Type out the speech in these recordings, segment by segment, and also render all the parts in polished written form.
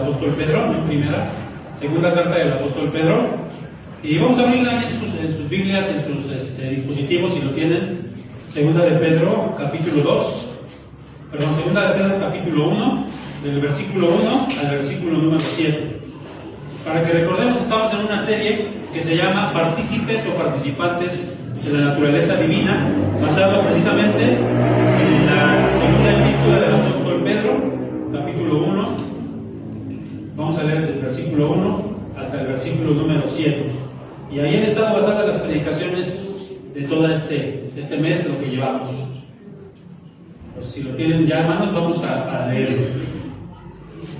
apóstol Pedro, no primera, segunda carta del apóstol Pedro. Y vamos a abrirla en sus Biblias, en sus dispositivos, si lo tienen. Segunda de Pedro, capítulo 2. Perdón, segunda de Pedro, capítulo 1, del versículo 1 al versículo número 7. Para que recordemos, estamos en una serie que se llama Partícipes o Participantes de la Naturaleza Divina, basado precisamente en la segunda epístola del apóstol Pedro, capítulo 1. Vamos a leer desde el versículo 1 hasta el versículo número 7. Y ahí han estado basadas las predicaciones de todo este mes, lo que llevamos. Pues si lo tienen ya, hermanos, vamos a leerlo.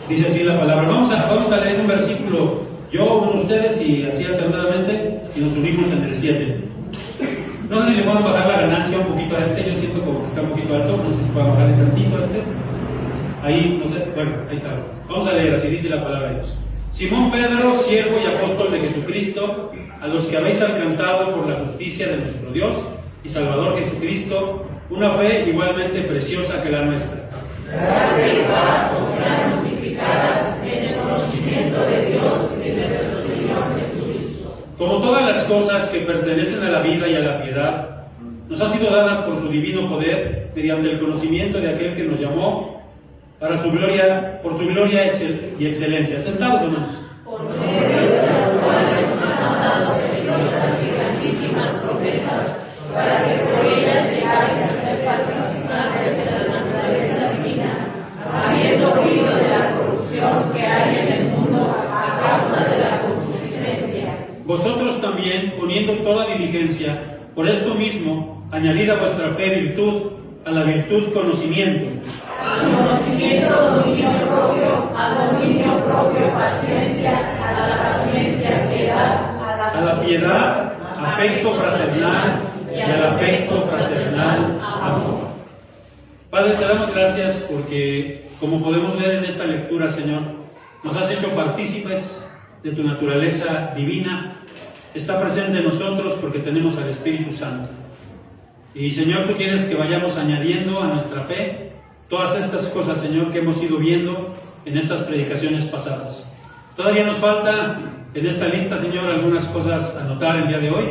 Dice así la palabra. Vamos a leer un versículo, yo con ustedes y así alternadamente, y nos unimos en el 7. No sé si le puedo bajar la ganancia un poquito a yo siento como que está un poquito alto, no sé si puedo bajarle tantito a Ahí, no sé, bueno, ahí está. Vamos a leer, así dice la palabra de Dios. Simón Pedro, siervo y apóstol de Jesucristo, a los que habéis alcanzado por la justicia de nuestro Dios y Salvador Jesucristo, una fe igualmente preciosa que la nuestra. Gracia y paz os sean multiplicadas en el conocimiento de Dios y de nuestro Señor Jesús. Como todas las cosas que pertenecen a la vida y a la piedad, nos han sido dadas por su divino poder, mediante el conocimiento de aquel que nos llamó para su gloria, por su gloria y excelencia. Sentados, hermanos. Por medio de las cuales nos han dado preciosas y grandísimas promesas, para que por ellas llegáis a ser participantes de la naturaleza divina, habiendo huido de la corrupción que hay en el mundo a causa de la concupiscencia. Vosotros también, poniendo toda diligencia, por esto mismo, añadid a vuestra fe virtud, a la virtud conocimiento. Al conocimiento dominio propio, al dominio propio paciencia, a la paciencia piedad, A la piedad, afecto fraternal, y al afecto fraternal, amor. Padre, te damos gracias porque, como podemos ver en esta lectura, Señor, nos has hecho partícipes de tu naturaleza divina. Está presente en nosotros porque tenemos al Espíritu Santo. Y, Señor, tú quieres que vayamos añadiendo a nuestra fe todas estas cosas, Señor, que hemos ido viendo en estas predicaciones pasadas. Todavía nos falta en esta lista, Señor, algunas cosas a notar el día de hoy.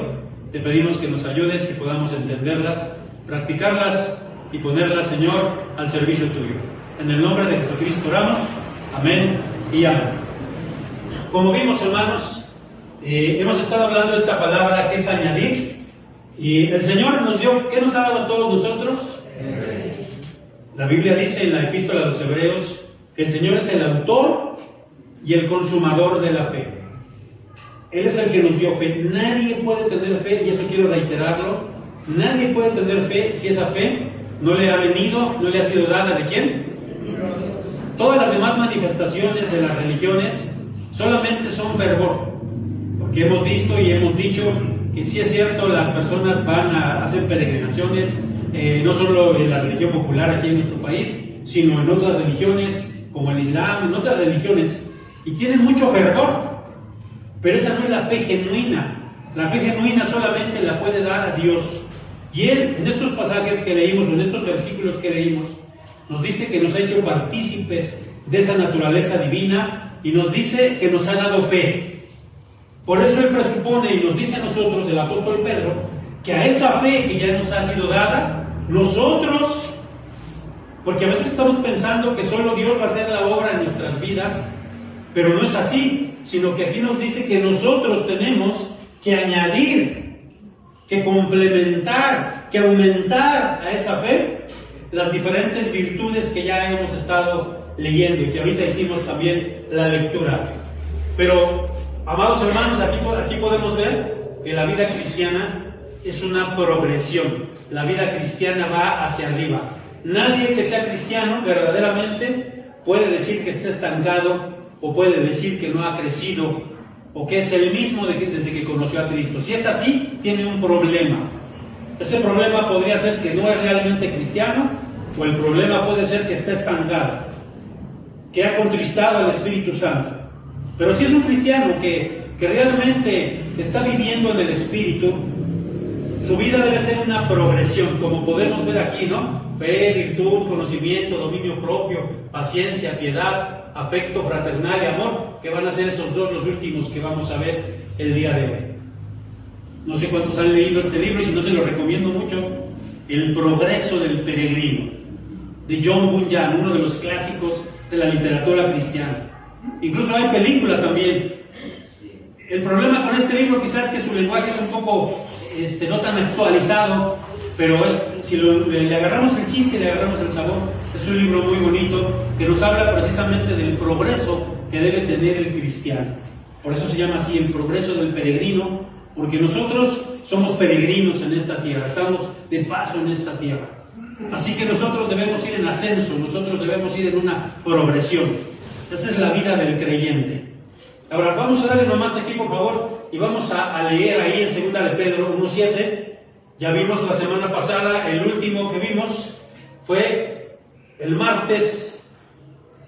Te pedimos que nos ayudes y podamos entenderlas, practicarlas y ponerlas, Señor, al servicio tuyo. En el nombre de Jesucristo oramos. Amén y amén. Como vimos, hermanos, hemos estado hablando de esta palabra que es añadir. Y el Señor nos dio, ¿qué nos ha dado a todos nosotros? La Biblia dice en la epístola a los Hebreos que el Señor es el autor y el consumador de la fe. Él es el que nos dio fe. Nadie puede tener fe, y eso quiero reiterarlo, nadie puede tener fe si esa fe no le ha venido, no le ha sido dada ¿de quién? Todas las demás manifestaciones de las religiones solamente son fervor, porque hemos visto y hemos dicho que sí es cierto, las personas van a hacer peregrinaciones, no solo en la religión popular aquí en nuestro país, sino en otras religiones como el Islam, en otras religiones, y tienen mucho fervor. Pero esa no es la fe genuina. La fe genuina solamente la puede dar a Dios. Y Él, en estos pasajes que leímos, en estos versículos que leímos, nos dice que nos ha hecho partícipes de esa naturaleza divina y nos dice que nos ha dado fe. Por eso Él presupone y nos dice a nosotros, el apóstol Pedro, que a esa fe que ya nos ha sido dada, nosotros, porque a veces estamos pensando que solo Dios va a hacer la obra en nuestras vidas, pero no es así, sino que aquí nos dice que nosotros tenemos que añadir, que complementar, que aumentar a esa fe las diferentes virtudes que ya hemos estado leyendo y que ahorita hicimos también la lectura. Pero, amados hermanos, aquí podemos ver que la vida cristiana es una progresión. La vida cristiana va hacia arriba. Nadie que sea cristiano verdaderamente puede decir que está estancado o puede decir que no ha crecido o que es el mismo desde que conoció a Cristo. Si es así, tiene un problema. Ese problema podría ser que no es realmente cristiano, o el problema puede ser que está estancado, que ha contristado al Espíritu Santo. Pero si es un cristiano que realmente está viviendo en el Espíritu, Su vida debe ser una progresión, como podemos ver aquí, ¿no? Fe, virtud, conocimiento, dominio propio, paciencia, piedad, afecto fraternal y amor, que van a ser esos dos los últimos que vamos a ver el día de hoy. No sé cuántos han leído este libro, y si no se lo recomiendo mucho, El progreso del peregrino, de John Bunyan, uno de los clásicos de la literatura cristiana. Incluso hay película también. El problema con este libro quizás es que su lenguaje es un poco no tan actualizado, pero si le agarramos el chiste y le agarramos el sabor, es un libro muy bonito que nos habla precisamente del progreso que debe tener el cristiano. Por eso se llama así, el progreso del peregrino, porque nosotros somos peregrinos en esta tierra, estamos de paso en esta tierra. Así que nosotros debemos ir en ascenso, nosotros debemos ir en una progresión. Esa es la vida del creyente. Ahora vamos a darle nomás aquí, por favor, y vamos a leer ahí en 2 de Pedro 1:7. Ya vimos la semana pasada, el último que vimos fue el martes.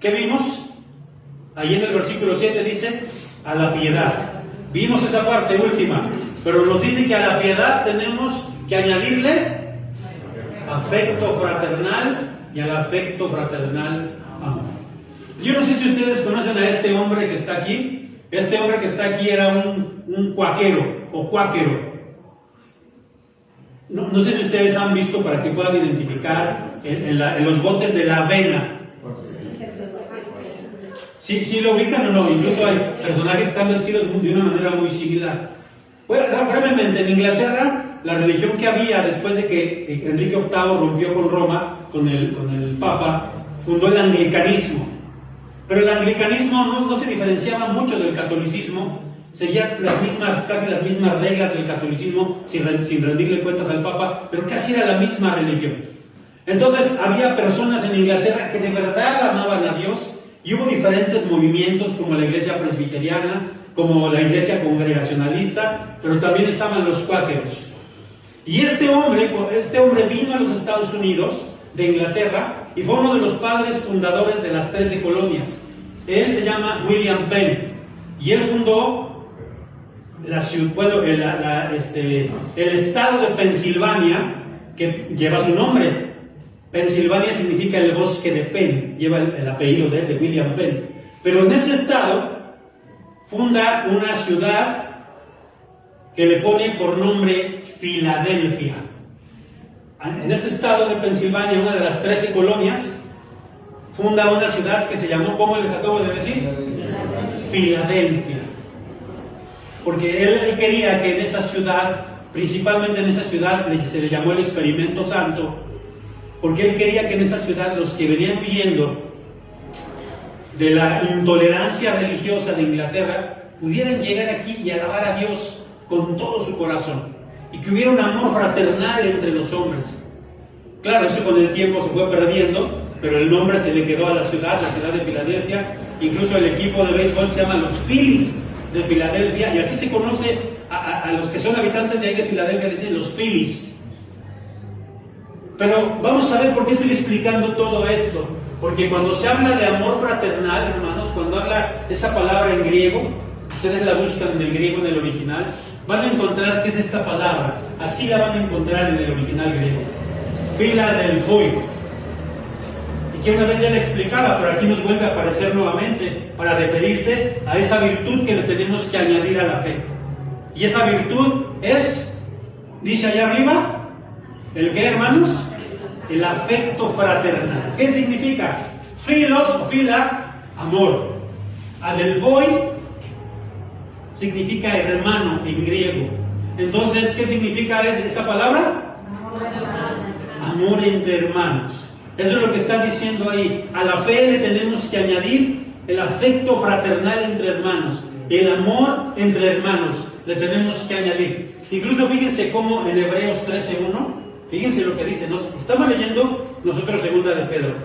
¿Qué vimos? Ahí en el versículo 7 dice, a la piedad. Vimos esa parte última, pero nos dice que a la piedad tenemos que añadirle afecto fraternal, y al afecto fraternal amor. Yo no sé si ustedes conocen a este hombre que está aquí. Este hombre que está aquí era un cuáquero o cuáquero. No sé si ustedes han visto, para que puedan identificar en los botes de la avena. ¿Sí lo ubican o no? Incluso hay personajes que están vestidos de una manera muy similar. Bueno, brevemente, en Inglaterra, la religión que había después de que Enrique VIII rompió con Roma, con el Papa, fundó el anglicanismo. Pero el anglicanismo no se diferenciaba mucho del catolicismo, seguía casi las mismas reglas del catolicismo, sin rendirle cuentas al Papa, pero casi era la misma religión. Entonces había personas en Inglaterra que de verdad amaban a Dios, y hubo diferentes movimientos como la iglesia presbiteriana, como la iglesia congregacionalista, pero también estaban los cuáqueros. Y este hombre vino a los Estados Unidos de Inglaterra y fue uno de los padres fundadores de las 13 colonias. Él se llama William Penn y él fundó el estado de Pensilvania, que lleva su nombre. Pensilvania significa el bosque de Penn, lleva el apellido de William Penn. Pero en ese estado funda una ciudad que le pone por nombre Filadelfia. En ese estado de Pensilvania, una de las 13 colonias, funda una ciudad que se llamó, ¿cómo les acabo de decir? Filadelfia. Porque él quería que en esa ciudad, principalmente en esa ciudad, se le llamó el Experimento Santo, porque él quería que en esa ciudad los que venían huyendo de la intolerancia religiosa de Inglaterra pudieran llegar aquí y alabar a Dios con todo su corazón, y que hubiera un amor fraternal entre los hombres. Claro, eso con el tiempo se fue perdiendo, pero el nombre se le quedó a la ciudad de Filadelfia. Incluso el equipo de béisbol se llama los Phillies de Filadelfia, y así se conoce a los que son habitantes de ahí de Filadelfia, dicen los Phillies. Pero vamos a ver por qué estoy explicando todo esto. Porque cuando se habla de amor fraternal, hermanos, cuando habla esa palabra en griego, ustedes la buscan en el griego, en el original, van a encontrar qué es esta palabra. Así la van a encontrar en el original griego. Filadelfoi. Y que una vez ya le explicaba, pero aquí nos vuelve a aparecer nuevamente para referirse a esa virtud que le tenemos que añadir a la fe. Y esa virtud es, dice allá arriba, ¿el qué, hermanos? El afecto fraternal. ¿Qué significa? Filos o fila, amor. Adelphoi significa hermano en griego. Entonces, ¿qué significa esa palabra? Amor entre hermanos. Eso es lo que está diciendo ahí. A la fe le tenemos que añadir el afecto fraternal entre hermanos. El amor entre hermanos le tenemos que añadir. Incluso fíjense cómo en Hebreos 13:1, fíjense lo que dice. Estamos leyendo nosotros 2 de Pedro,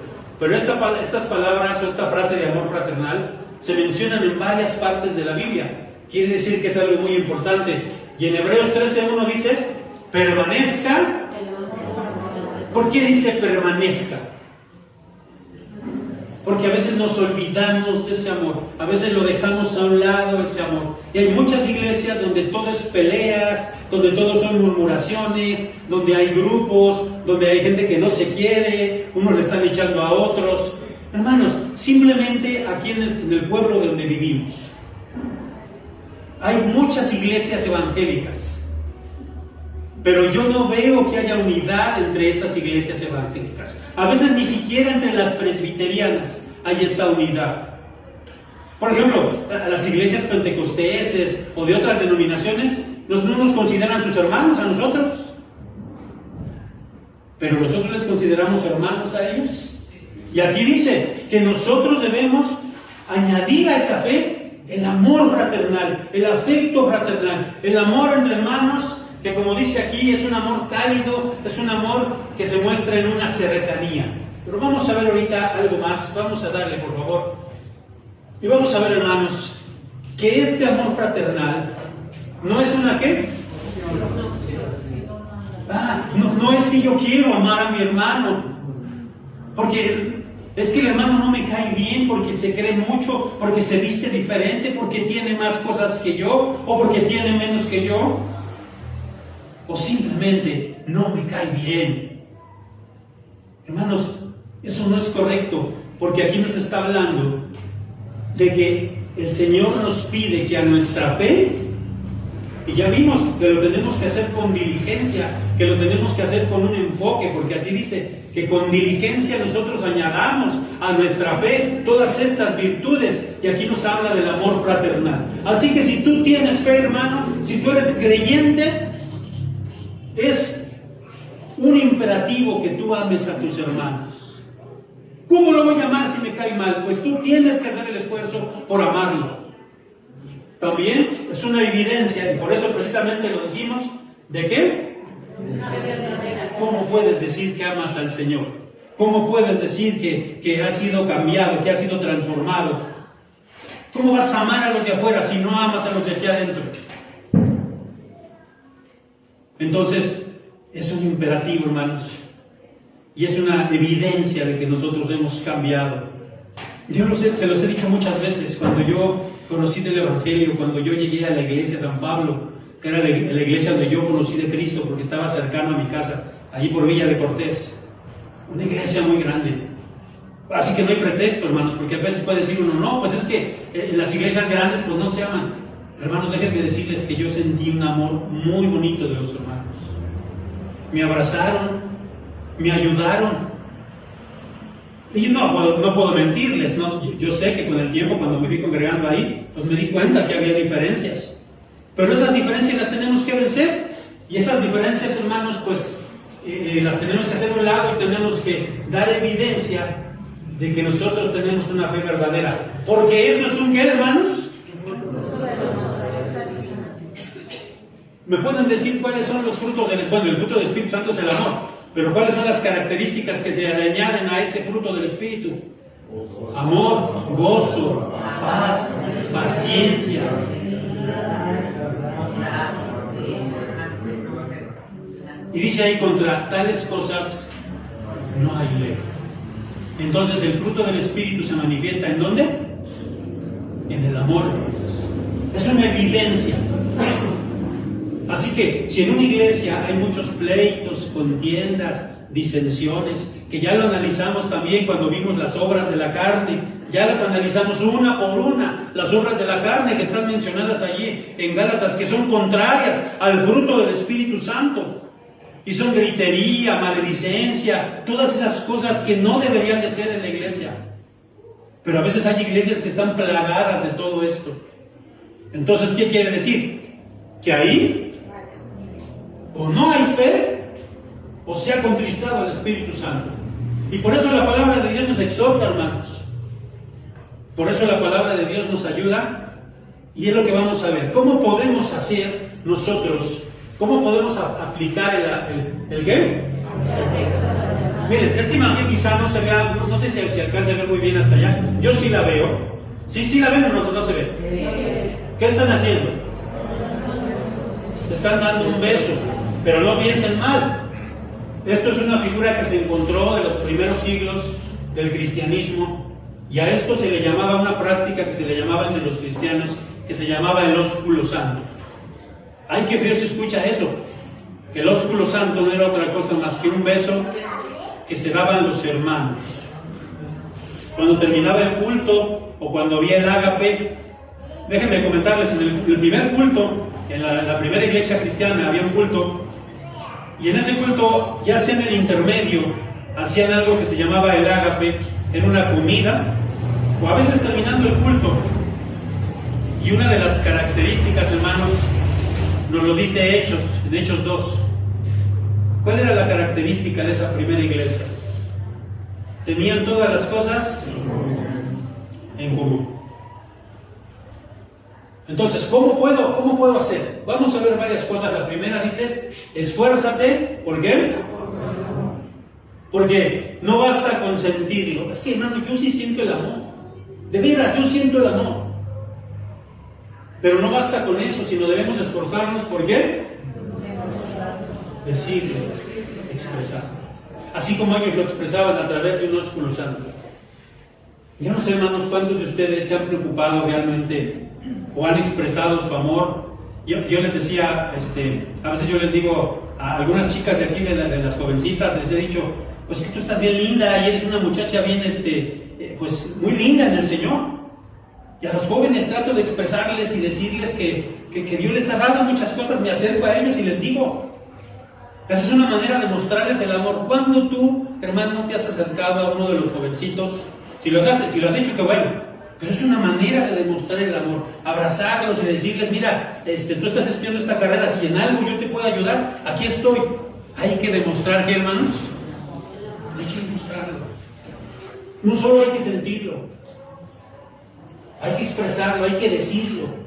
pero estas palabras o esta frase de amor fraternal se mencionan en varias partes de la Biblia. Quiere decir que es algo muy importante. Y en Hebreos 13:1 dice, permanezca. ¿Por qué dice permanezca? Porque a veces nos olvidamos de ese amor, a veces lo dejamos a un lado ese amor. Y hay muchas iglesias donde todo es peleas, donde todo son murmuraciones, donde hay grupos, donde hay gente que no se quiere, unos le están echando a otros. Hermanos, simplemente aquí en el pueblo donde vivimos, hay muchas iglesias evangélicas, pero yo no veo que haya unidad entre esas iglesias evangélicas. A veces ni siquiera entre las presbiterianas hay esa unidad. Por ejemplo, las iglesias pentecosteses o de otras denominaciones no nos consideran sus hermanos a nosotros, pero nosotros les consideramos hermanos a ellos. Y aquí dice que nosotros debemos añadir a esa fe el amor fraternal, el afecto fraternal, el amor entre hermanos, que como dice aquí es un amor cálido, es un amor que se muestra en una cercanía. Pero vamos a ver ahorita algo más, vamos a darle por favor. Y vamos a ver, hermanos, que este amor fraternal no es una ¿qué? No es si yo quiero amar a mi hermano, porque es que el hermano no me cae bien porque se cree mucho, porque se viste diferente, porque tiene más cosas que yo, o porque tiene menos que yo, o simplemente no me cae bien. Hermanos, eso no es correcto, porque aquí nos está hablando de que el Señor nos pide que a nuestra fe, y ya vimos que lo tenemos que hacer con diligencia, que lo tenemos que hacer con un enfoque, porque así dice, que con diligencia nosotros añadamos a nuestra fe todas estas virtudes, y aquí nos habla del amor fraternal. Así que si tú tienes fe, hermano, si tú eres creyente, es un imperativo que tú ames a tus hermanos. ¿Cómo lo voy a amar si me cae mal? Pues tú tienes que hacer el esfuerzo por amarlo. También es una evidencia, y por eso precisamente lo decimos, ¿de qué? ¿Cómo puedes decir que amas al Señor? ¿Cómo puedes decir que has sido cambiado, que has sido transformado? ¿Cómo vas a amar a los de afuera si no amas a los de aquí adentro? Entonces, es un imperativo, hermanos, y es una evidencia de que nosotros hemos cambiado. Yo se los he dicho muchas veces, cuando yo conocí del Evangelio, cuando yo llegué a la iglesia San Pablo, que era la iglesia donde yo conocí de Cristo, porque estaba cercano a mi casa, allí por Villa de Cortés, una iglesia muy grande. Así que no hay pretexto, hermanos, porque a veces puede decir uno, no, pues es que en las iglesias grandes pues no se aman. Hermanos, déjenme decirles que yo sentí un amor muy bonito de los hermanos. Me abrazaron, me ayudaron. Y no puedo mentirles, ¿no? Yo sé que con el tiempo, cuando me fui congregando ahí, pues me di cuenta que había diferencias. Pero esas diferencias las tenemos que vencer. Y esas diferencias, hermanos, pues las tenemos que hacer a un lado y tenemos que dar evidencia de que nosotros tenemos una fe verdadera. Porque eso es un ¿qué, hermanos? ¿Me pueden decir cuáles son los frutos del Espíritu? Bueno, el fruto del Espíritu Santo es el amor. Pero ¿cuáles son las características que se le añaden a ese fruto del Espíritu? Amor, gozo, paz, paciencia. Y dice ahí, contra tales cosas no hay ley. Entonces el fruto del Espíritu se manifiesta ¿en dónde? En el amor. Es una evidencia. Así que si en una iglesia hay muchos pleitos, contiendas, disensiones, que ya lo analizamos también cuando vimos las obras de la carne, ya las analizamos una por una, las obras de la carne que están mencionadas allí en Gálatas, que son contrarias al fruto del Espíritu Santo, y son gritería, maledicencia, todas esas cosas que no deberían de ser en la iglesia. Pero a veces hay iglesias que están plagadas de todo esto. Entonces, ¿qué quiere decir? Que ahí o no hay fe, o se ha contristado al Espíritu Santo. Y por eso la palabra de Dios nos exhorta, hermanos. Por eso la palabra de Dios nos ayuda, y es lo que vamos a ver. ¿Cómo podemos hacer nosotros? ¿Cómo podemos aplicar el qué? Miren, esta imagen quizá no se vea, no sé si alcanza a ver muy bien hasta allá. Yo sí la veo. ¿Sí la ven o no se ve? ¿Qué están haciendo? Se están dando un beso. Pero no piensen mal. Esto es una figura que se encontró de los primeros siglos del cristianismo. Y a esto se le llamaba una práctica que se le llamaba entre los cristianos, que se llamaba el ósculo santo. Ay, qué feo se escucha eso. El ósculo santo no era otra cosa más que un beso que se daban los hermanos. Cuando terminaba el culto o cuando había el ágape, déjenme comentarles, en el primer culto, en la primera iglesia cristiana había un culto, y en ese culto, ya sea en el intermedio, hacían algo que se llamaba el ágape, era una comida, o a veces terminando el culto. Y una de las características, hermanos, nos lo dice Hechos, en Hechos 2. ¿Cuál era la característica de esa primera iglesia? Tenían todas las cosas en común. Entonces, ¿cómo puedo hacer? Vamos a ver varias cosas. La primera dice, esfuérzate. ¿Por qué? Porque no basta con sentirlo. Es que, hermano, yo sí siento el amor. De veras, yo siento el amor. Pero no basta con eso, sino debemos esforzarnos. ¿Por qué? Decirlo, expresarlo. Así como ellos lo expresaban a través de un ósculo santo. Yo no sé, hermanos, cuántos de ustedes se han preocupado realmente o han expresado su amor. Yo les decía, a veces yo les digo a algunas chicas de aquí, de las jovencitas, les he dicho, pues que tú estás bien linda y eres una muchacha bien, pues muy linda en el Señor. Y a los jóvenes trato de expresarles y decirles que Dios les ha dado muchas cosas, me acerco a ellos y les digo. Esa es una manera de mostrarles el amor. Cuando tú, hermano, te has acercado a uno de los jovencitos, si lo has hecho, qué bueno. Pero es una manera de demostrar el amor. Abrazarlos y decirles, mira, tú estás estudiando esta carrera, si en algo yo te puedo ayudar, aquí estoy. Hay que demostrar, ¿qué, hermanos? Hay que demostrarlo. No solo hay que sentirlo. Hay que expresarlo, hay que decirlo.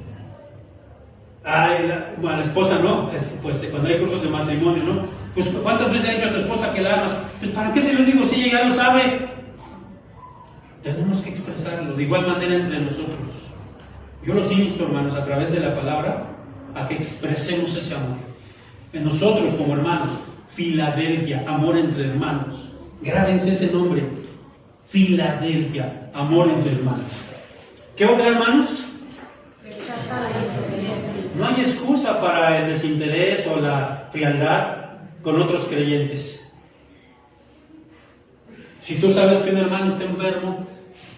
A la esposa no, pues cuando hay cursos de matrimonio, ¿no? Pues ¿cuántas veces le has dicho a tu esposa que la amas? Pues ¿para qué se lo digo si ella ya lo sabe? Tenemos que expresarlo de igual manera entre nosotros. Yo los insto, hermanos, a través de la palabra, a que expresemos ese amor. En nosotros como hermanos, Filadelfia, amor entre hermanos. Grábense ese nombre, Filadelfia, amor entre hermanos. ¿Qué otra, hermanos? No hay excusa para el desinterés o la frialdad con otros creyentes. Si tú sabes que un hermano está enfermo,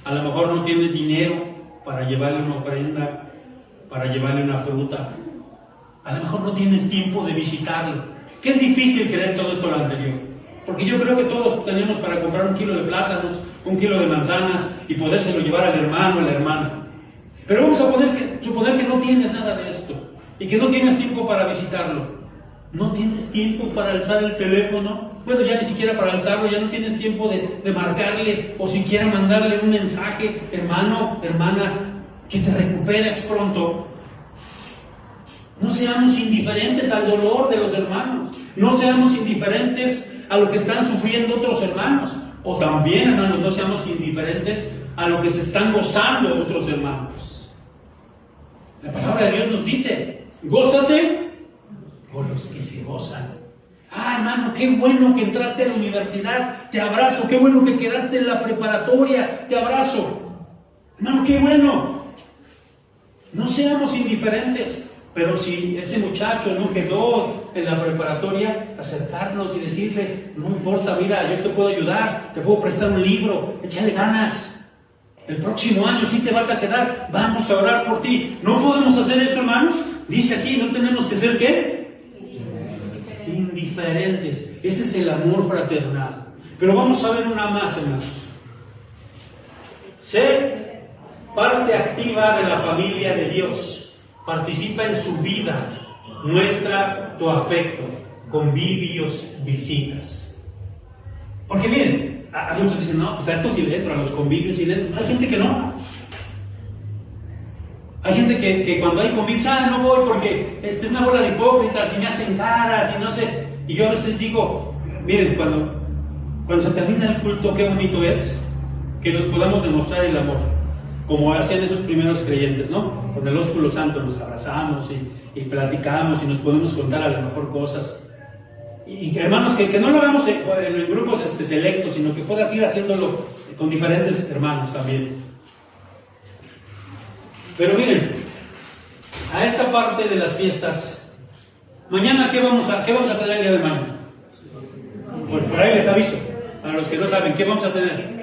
a lo mejor no tienes dinero para llevarle una ofrenda, para llevarle una fruta. A lo mejor no tienes tiempo de visitarlo. Que es difícil creer todo esto lo anterior. Porque yo creo que todos tenemos para comprar 1 kilo de plátanos, 1 kilo de manzanas y podérselo llevar al hermano o a la hermana. Pero vamos a suponer que no tienes nada de esto y que no tienes tiempo para visitarlo. No tienes tiempo para alzar el teléfono. Bueno, ya ni siquiera para alzarlo, ya no tienes tiempo de marcarle o siquiera mandarle un mensaje, hermano, hermana, que te recuperes pronto. No seamos indiferentes al dolor de los hermanos. No seamos indiferentes a lo que están sufriendo otros hermanos. O también, hermanos, no seamos indiferentes a lo que se están gozando otros hermanos. La palabra de Dios nos dice, gózate por los que se gozan. Ah, hermano, qué bueno que entraste a la universidad, te abrazo. Qué bueno que quedaste en la preparatoria, te abrazo. Hermano, qué bueno. No seamos indiferentes. Pero si ese muchacho no quedó en la preparatoria, acercarnos y decirle, no importa, mira, yo te puedo ayudar, te puedo prestar un libro, échale ganas. El próximo año sí te vas a quedar, vamos a orar por ti. ¿No podemos hacer eso, hermanos? Dice aquí, no tenemos que ser, ¿qué? Indiferentes. Ese es el amor fraternal. Pero vamos a ver una más, hermanos. Sé parte activa de la familia de Dios. Participa en su vida, muestra tu afecto, convivios, visitas. Porque miren, a muchos dicen, no, pues a esto sí le entro, a los convivios sí le entro. Hay gente que no. Hay gente que cuando hay convivios, no voy porque es una bola de hipócritas y me hacen caras y no sé. Y yo a veces digo, miren, cuando se termina el culto, qué bonito es que nos podamos demostrar el amor. Como hacían esos primeros creyentes, ¿no? Con el ósculo santo nos abrazamos y platicamos y nos podemos contar a lo mejor cosas. Y hermanos, que no lo hagamos en grupos selectos, sino que puedas ir haciéndolo con diferentes hermanos también. Pero miren, a esta parte de las fiestas, mañana ¿qué vamos a tener el día de mañana? Pues por ahí les aviso, a los que no saben, ¿qué vamos a tener?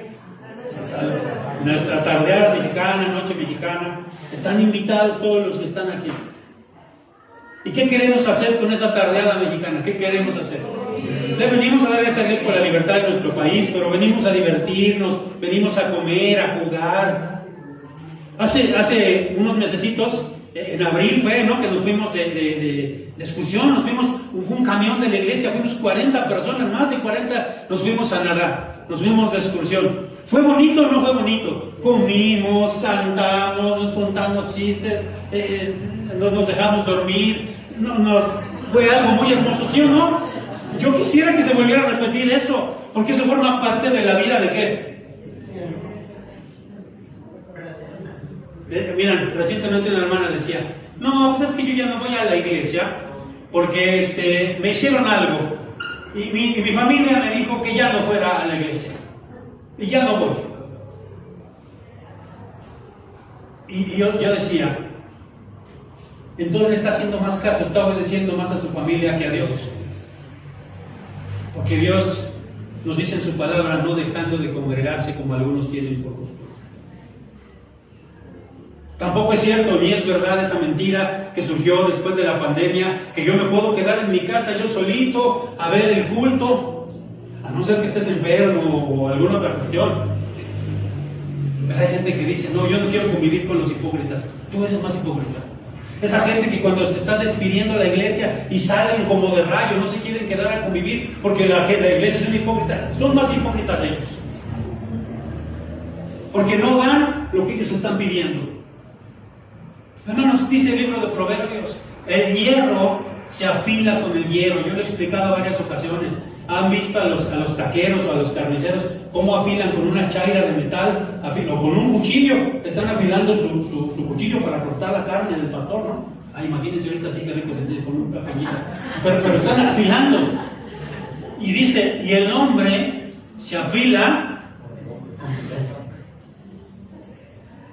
Nuestra tardeada mexicana, noche mexicana. Están invitados todos los que están aquí. ¿Y qué queremos hacer con esa tardeada mexicana? ¿Qué queremos hacer? Le venimos a dar gracias a Dios por la libertad de nuestro país, pero venimos a divertirnos, venimos a comer, a jugar. Hace unos mesecitos, en abril fue, ¿no?, que nos fuimos de excursión, fue un camión de la iglesia, fuimos 40 personas, más de 40, nos fuimos a nadar, nos fuimos de excursión. ¿Fue bonito o no fue bonito? Comimos, cantamos, nos contamos chistes, nos dejamos dormir, fue algo muy hermoso, ¿sí o no? Yo quisiera que se volviera a repetir eso, porque eso forma parte de la vida de ¿qué? Miren, recientemente una hermana decía, no, pues es que yo ya no voy a la iglesia porque me hicieron algo y mi familia me dijo que ya no fuera a la iglesia y ya no voy. Y yo decía, entonces le está haciendo más caso, está obedeciendo más a su familia que a Dios, porque Dios nos dice en su palabra, no dejando de congregarse como algunos tienen por costumbre. Tampoco es cierto, ni es verdad esa mentira que surgió después de la pandemia, que yo me puedo quedar en mi casa yo solito a ver el culto, a no ser que estés enfermo o alguna otra cuestión. Pero hay gente que dice, no, yo no quiero convivir con los hipócritas. Tú eres más hipócrita. Esa gente que cuando se está despidiendo a la iglesia y salen como de rayo, no se quieren quedar a convivir porque la iglesia es una hipócrita. Son más hipócritas ellos. Porque no dan lo que ellos están pidiendo. Hermanos, dice el libro de Proverbios, el hierro se afila con el hierro. Yo lo he explicado en varias ocasiones. ¿Han visto a los taqueros o a los carniceros cómo afilan con una chaira de metal o con un cuchillo? Están afilando su cuchillo para cortar la carne del pastor, ¿no? Ah, imagínense ahorita así que rico con un cañita. Pero están afilando. Y dice, y el hombre se afila.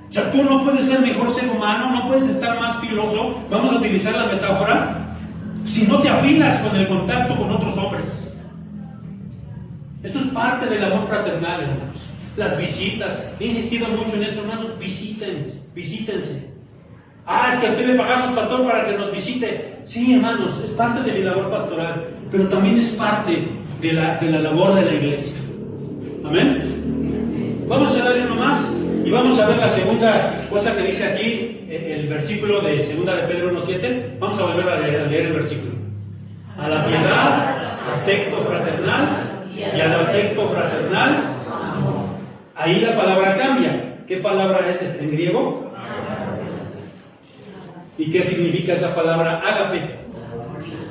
O sea, tú no puedes ser mejor ser humano, no puedes estar más filoso, vamos a utilizar la metáfora, si no te afilas con el contacto con otros hombres. Esto es parte del amor fraternal, hermanos. Las visitas, he insistido mucho en eso, hermanos, visítense. Es que a usted le pagamos, pastor, para que nos visite. Sí, hermanos, es parte de mi labor pastoral, pero también es parte de la labor de la iglesia. Amén. Vamos a darle uno más. Y vamos a ver la segunda cosa que dice aquí, el versículo de 2 de Pedro 1:7. Vamos a volver a leer el versículo. A la piedad, afecto fraternal, y al afecto fraternal, amor. Ahí la palabra cambia. ¿Qué palabra es en griego? ¿Y qué significa esa palabra ágape?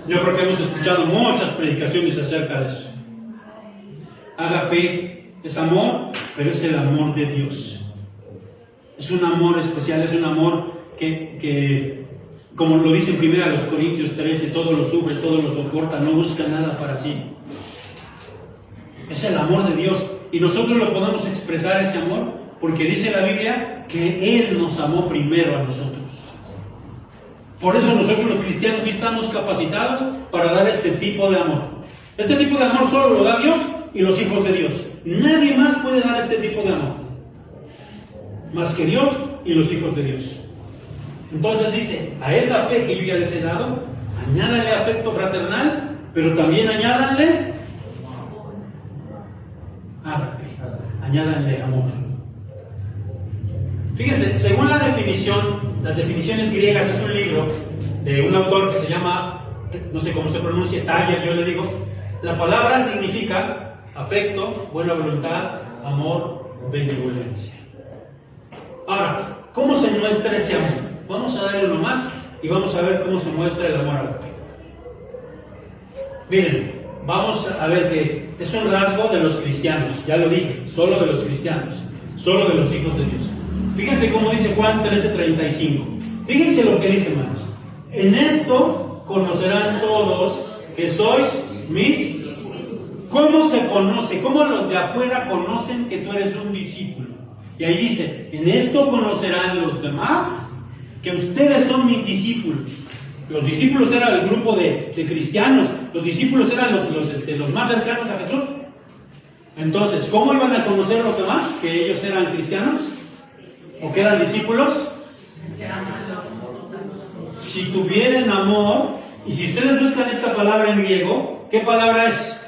Yo creo que hemos escuchado muchas predicaciones acerca de eso. Ágape es amor, pero es el amor de Dios. Es un amor especial, es un amor que como lo dice en 1 Corintios 13, todo lo sufre, todo lo soporta, no busca nada para sí. Es el amor de Dios y nosotros lo podemos expresar ese amor porque dice la Biblia que Él nos amó primero a nosotros. Por eso nosotros los cristianos sí estamos capacitados para dar este tipo de amor. Este tipo de amor solo lo da Dios y los hijos de Dios. Nadie más puede dar este tipo de amor más que Dios y los hijos de Dios. Entonces dice, a esa fe que yo ya les he dado, añádale afecto fraternal, pero también añádanle ágape, añádanle amor. Fíjense, según la definición, las definiciones griegas, es un libro de un autor que se llama, no sé cómo se pronuncia, Talla, yo le digo. La palabra significa afecto, buena voluntad, amor, benevolencia. Ahora, ¿cómo se muestra ese amor? Vamos a darle uno más y vamos a ver cómo se muestra el amor ágape. Miren, vamos a ver que es un rasgo de los cristianos, ya lo dije, solo de los cristianos, solo de los hijos de Dios. Fíjense cómo dice Juan 13:35. Fíjense lo que dice, hermanos. En esto conocerán todos que sois mis ¿Cómo se conoce? ¿Cómo los de afuera conocen que tú eres un discípulo? Y ahí dice, en esto conocerán los demás que ustedes son mis discípulos. Los discípulos eran el grupo de cristianos, los discípulos eran los más cercanos a Jesús. Entonces, ¿cómo iban a conocer los demás que ellos eran cristianos o que eran discípulos? Si tuvieran amor, y si ustedes buscan esta palabra en griego, ¿qué palabra es?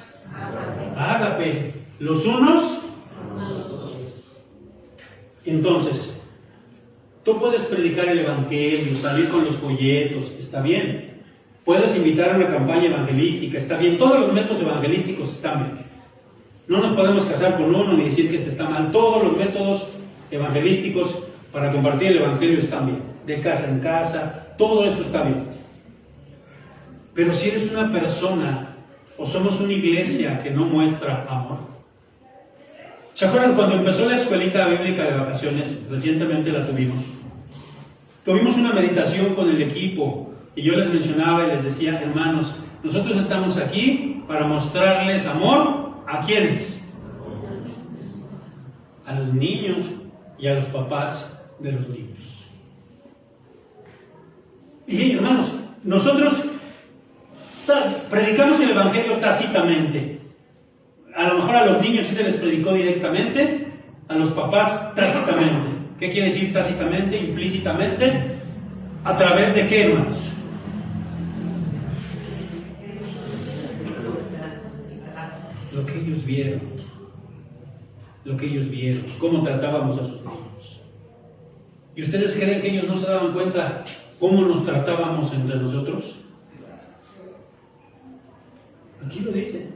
Ágape. Los unos. Entonces, tú puedes predicar el evangelio, salir con los folletos, está bien. Puedes invitar a una campaña evangelística, está bien. Todos los métodos evangelísticos están bien. No nos podemos casar con uno ni decir que este está mal. Todos los métodos evangelísticos para compartir el evangelio están bien. De casa en casa, todo eso está bien. Pero si eres una persona o somos una iglesia que no muestra amor. ¿Se acuerdan cuando empezó la escuelita bíblica de vacaciones? Recientemente la tuvimos. Tuvimos una meditación con el equipo y yo les mencionaba y les decía, hermanos, nosotros estamos aquí para mostrarles amor. ¿A quiénes? A los niños y a los papás de los niños. Y hermanos, nosotros predicamos el evangelio tácitamente. A lo mejor a los niños sí se les predicó directamente, a los papás tácitamente. ¿Qué quiere decir tácitamente? Implícitamente. ¿A través de qué, hermanos? Lo que ellos vieron. Lo que ellos vieron. Cómo tratábamos a sus niños. ¿Y ustedes creen que ellos no se daban cuenta cómo nos tratábamos entre nosotros? Aquí lo dice.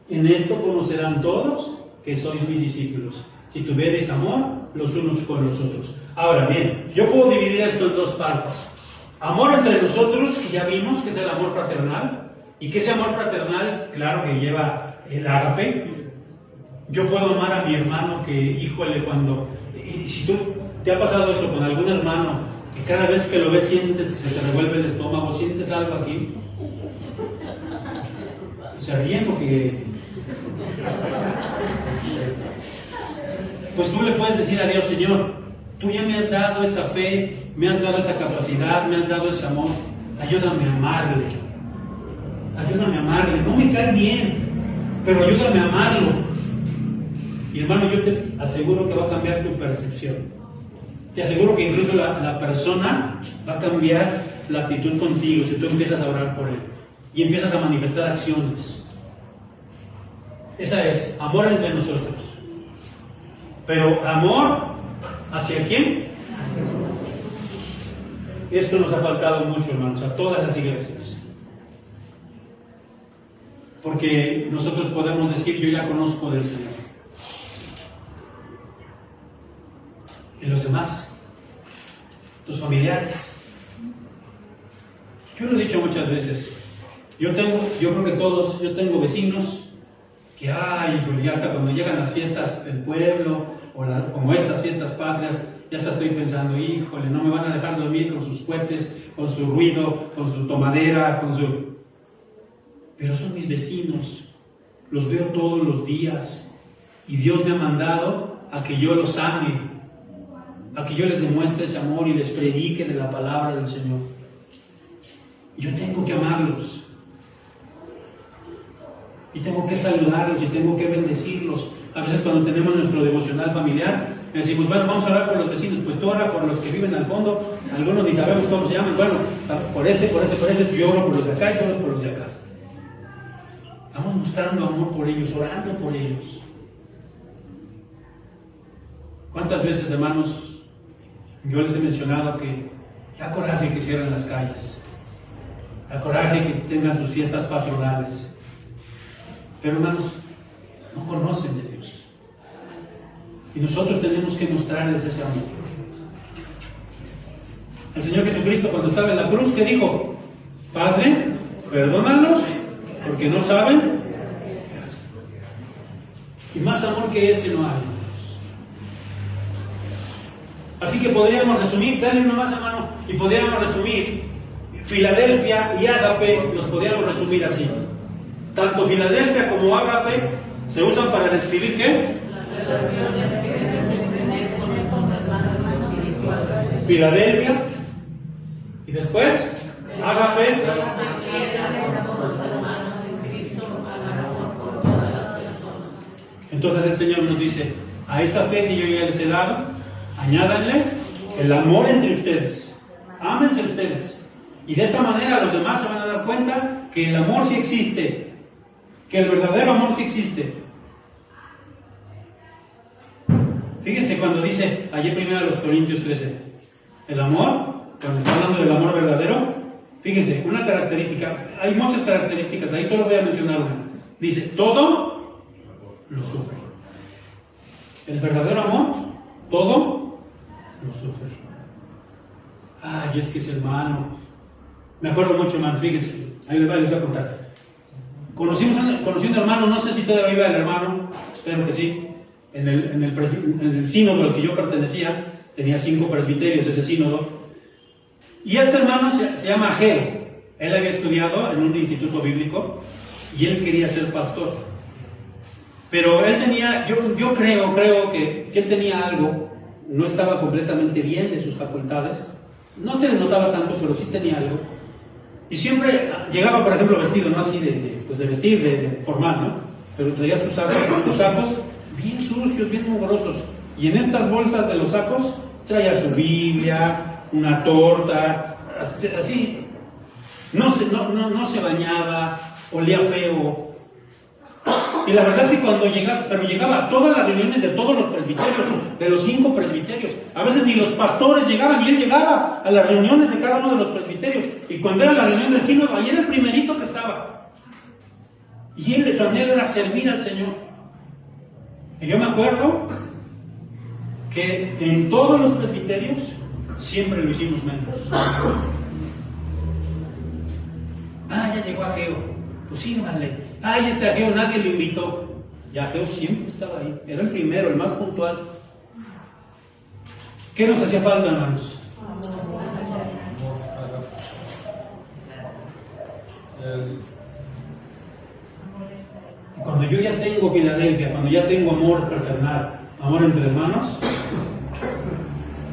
En esto conocerán todos que sois mis discípulos, si tuviereis amor los unos con los otros. Ahora bien, yo puedo dividir esto en dos partes. Amor entre nosotros, que ya vimos que es el amor fraternal, y que ese amor fraternal, claro que lleva el ágape. Yo puedo amar a mi hermano que, híjole, y si tú te ha pasado eso con algún hermano, que cada vez que lo ves sientes que se te revuelve el estómago, sientes algo aquí. Se ríen porque... Pues tú le puedes decir a Dios, Señor, tú ya me has dado esa fe, me has dado esa capacidad, me has dado ese amor, ayúdame a amarle. Ayúdame a amarle, no me cae bien, pero ayúdame a amarlo. Y hermano, yo te aseguro que va a cambiar tu percepción. Te aseguro que incluso la persona va a cambiar la actitud contigo si tú empiezas a orar por él y empiezas a manifestar acciones. Esa es amor entre nosotros. Pero amor ¿hacia quién? Esto nos ha faltado mucho, hermanos, a todas las iglesias. Porque nosotros podemos decir, yo ya conozco del Señor. ¿Y los demás? Tus familiares. Yo lo he dicho muchas veces. Yo creo que todos, yo tengo vecinos que, ya hasta cuando llegan las fiestas del pueblo, como estas fiestas patrias, ya hasta estoy pensando, híjole, no me van a dejar dormir con sus cohetes, con su ruido, con su tomadera, Pero son mis vecinos, los veo todos los días, y Dios me ha mandado a que yo los ame, a que yo les demuestre ese amor y les predique de la palabra del Señor. Yo tengo que amarlos. Y tengo que saludarlos y tengo que bendecirlos. A veces cuando tenemos nuestro devocional familiar, decimos, bueno, vamos a orar por los vecinos. Pues tú ora por los que viven al fondo. Algunos ni sabemos cómo se llaman. Bueno, por ese, yo oro por los de acá y todos por los de acá. Vamos mostrando amor por ellos, orando por ellos. ¿Cuántas veces, hermanos, yo les he mencionado que da coraje que cierren las calles? Da coraje que tengan sus fiestas patronales. Pero hermanos, no conocen de Dios. Y nosotros tenemos que mostrarles ese amor. El Señor Jesucristo, cuando estaba en la cruz, ¿qué dijo? Padre, perdónalos, porque no saben. Y más amor que ese no hay. Así que podríamos resumir, dale uno más, hermano, y podríamos resumir Filadelfia y Ágape, los podríamos resumir así. Tanto Filadelfia como Ágape se usan para describir ¿qué? Las relaciones que debemos tener con nuestros hermanos espirituales. Filadelfia. Y después, Ágape. Entonces el Señor nos dice, a esa fe que yo ya les he dado, añádanle el amor entre ustedes. Ámense ustedes. Y de esa manera los demás se van a dar cuenta que el amor sí existe. Que el verdadero amor sí existe. Fíjense cuando dice, allí primero a los Corintios 13, el amor, cuando está hablando del amor verdadero, fíjense, una característica, hay muchas características, ahí solo voy a mencionar una. Dice, todo lo sufre. El verdadero amor, todo lo sufre. Ay, es que es hermano. Me acuerdo mucho, hermano, fíjense, ahí les voy a contar. Conocí un hermano, no sé si todavía vive el hermano, espero que sí, en el sínodo al que yo pertenecía, tenía 5 presbiterios ese sínodo, y este hermano se llama Ageo. Él había estudiado en un instituto bíblico y él quería ser pastor. Pero él tenía, yo creo que él tenía algo, no estaba completamente bien de sus facultades, no se le notaba tanto, pero sí tenía algo. Y siempre llegaba, por ejemplo, vestido, no así de vestir, de formal, ¿no? Pero traía sus sacos bien sucios, bien mugrosos. Y en estas bolsas de los sacos traía su Biblia, una torta, así. No se bañaba, olía feo. Y la verdad es que cuando llegaba a todas las reuniones de todos los presbiterios, de los 5 presbiterios. A veces ni los pastores llegaban y él llegaba a las reuniones de cada uno de los presbiterios. Y cuando era la reunión del sínodo, ahí era el primerito que estaba. Y él, su anhelo era servir al Señor. Y yo me acuerdo que en todos los presbiterios siempre lo hicimos menos. Ah, ya llegó Ageo. Pues sí, vale. Ay, este Ageo nadie lo invitó. Y Ageo siempre estaba ahí. Era el primero, el más puntual. ¿Qué nos hacía falta, hermanos? Cuando yo ya tengo Filadelfia, cuando ya tengo amor fraternal, amor entre hermanos,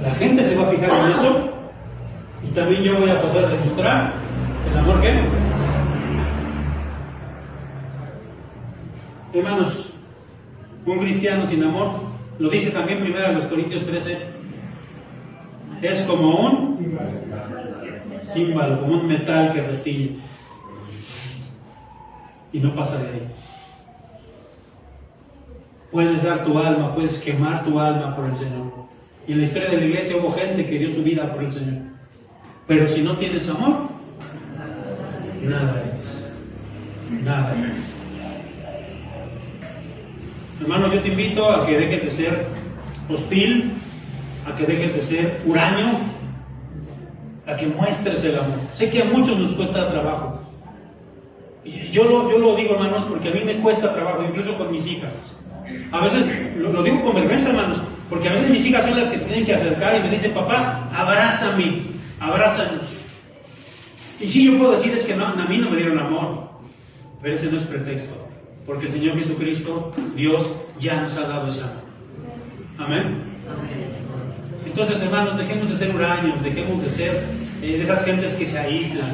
la gente se va a fijar en eso y también yo voy a poder demostrar el amor que... Hermanos, un cristiano sin amor, lo dice también primero en los Corintios 13, es como un címbalo, como un metal que retiñe y no pasa de ahí. Puedes dar tu alma, puedes quemar tu alma por el Señor. Y en la historia de la iglesia hubo gente que dio su vida por el Señor. Pero si no tienes amor, nada es. Nada es. Hermano, yo te invito a que dejes de ser hostil, a que dejes de ser huraño, a que muestres el amor. Sé que a muchos nos cuesta trabajo. Y yo lo digo, hermanos, porque a mí me cuesta trabajo, incluso con mis hijas. A veces, lo digo con vergüenza, hermanos, porque a veces mis hijas son las que se tienen que acercar y me dicen, papá, abrázame, abrázanos. Y sí, yo puedo decir es que no, a mí no me dieron amor, pero ese no es pretexto, porque el Señor Jesucristo, Dios, ya nos ha dado ese amor. Amén. Entonces, hermanos, dejemos de ser huraños, dejemos de ser de esas gentes que se aíslan.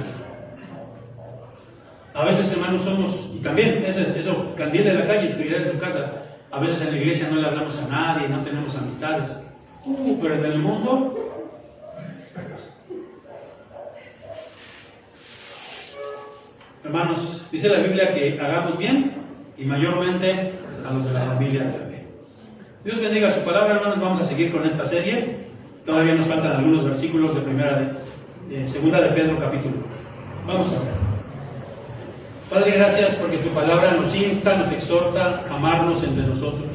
A veces, hermanos, somos, y también eso, candil en la calle, oscuridad en su casa. A veces en la iglesia no le hablamos a nadie, no tenemos amistades. Pero en el mundo, hermanos, dice la Biblia que hagamos bien y mayormente a los de la familia de la fe. Dios bendiga su palabra, hermanos. Vamos a seguir con esta serie. Todavía nos faltan algunos versículos de segunda de Pedro capítulo. Vamos a ver. Padre, gracias porque tu palabra nos insta, nos exhorta a amarnos entre nosotros,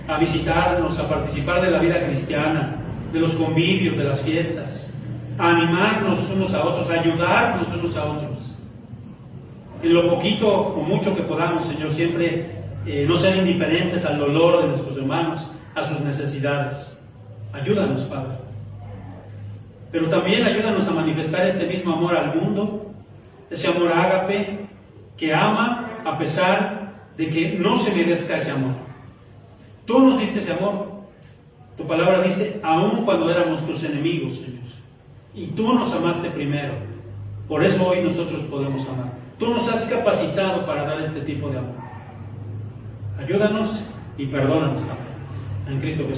a visitarnos, a participar de la vida cristiana, de los convivios, de las fiestas, a animarnos unos a otros, a ayudarnos unos a otros. En lo poquito o mucho que podamos, Señor, siempre no ser indiferentes al dolor de nuestros hermanos, a sus necesidades. Ayúdanos, Padre. Pero también ayúdanos a manifestar este mismo amor al mundo, ese amor ágape, que ama a pesar de que no se merezca ese amor. Tú nos diste ese amor. Tu palabra dice, aun cuando éramos tus enemigos, Señor. Y tú nos amaste primero. Por eso hoy nosotros podemos amar. Tú nos has capacitado para dar este tipo de amor. Ayúdanos y perdónanos también. En Cristo Jesús.